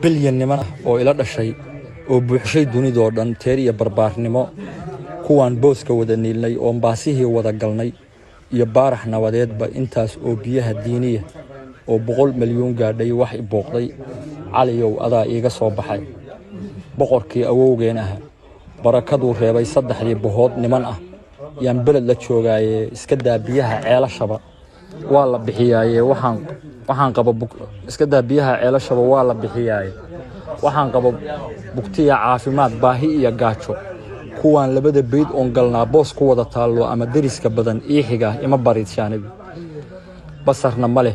bilyan niman oo ila dhashay oo buuxshay dunidoo dhan teer iyo barbaarnimo kuwaan booska wada niilnay oo baasihii wada galnay iyo baarax nabadeedba intaas oo biyaha diiniya oo 100 milyan gaadhay wax i booqday caliyow adaa iiga soo baxay boqorkii awowgeen ah barakadu reebay saddexdii bohood niman ah yaan beled la joogaaye iska daa biyaha ceelashaba waa la bixiyaaye waxaan qaba iska daa biyaha ceelashaba waa la bixiyaaye waxaan qaba bugtiya caafimaad baahi iyo gaajo kuwaan labada beyd on galnaa boos ku wada taalo ama dariska badan iixiga ima bariidshaanid basarna male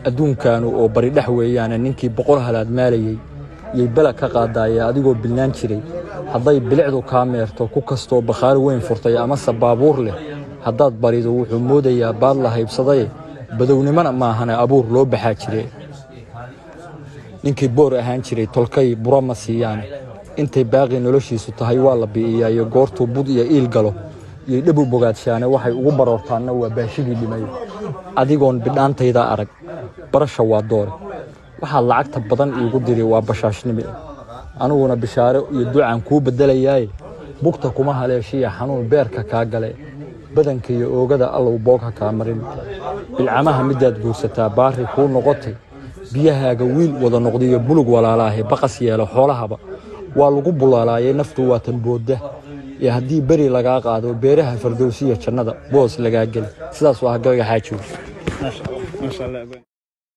adduunkaanu oo bari dhex weeyaan ninkii 100 halaad maalayay yey bala ka qaadaaya adigoo bilnaan jiray hadday bilicdu ka meerto ku kasto bakhaar weyn furtay ama sabaabuur leh haddaad barido wuxuu moodayaa baad la haybsaday badownimana ma ahana abuur loo baxaa jiray ninkii boor ahaan jiray tolkay burama siiyaan intay baaqi noloshiisu tahay waa la biiyayo goortu bud iyo iil galo iyo dhabu bogaadshana waxay ugu baroortaana waa baashigii dhimay adigoon bidhaantayda arag barasha waa door waxa lacagta badan iigu diray waa bashaashnimo anuguna bishaaro iyo ducaan ku bedelayay bugta kuma haleeshiya xanuun beerka ka gale badanka iyo oogada allow boogha ka marin bilcamaha midaad guursataa baari ku noqotay biyahaaga wiil wada noqdiyo bulug walaalaahay baqas yeelo xoolahaba waa lagu bulaalaayay naftu waa tan booda iyo hadii bari laga qaado beeraha fardowsiga jannada boos laga gal sidaas waa gaga xaajo ma sha Allah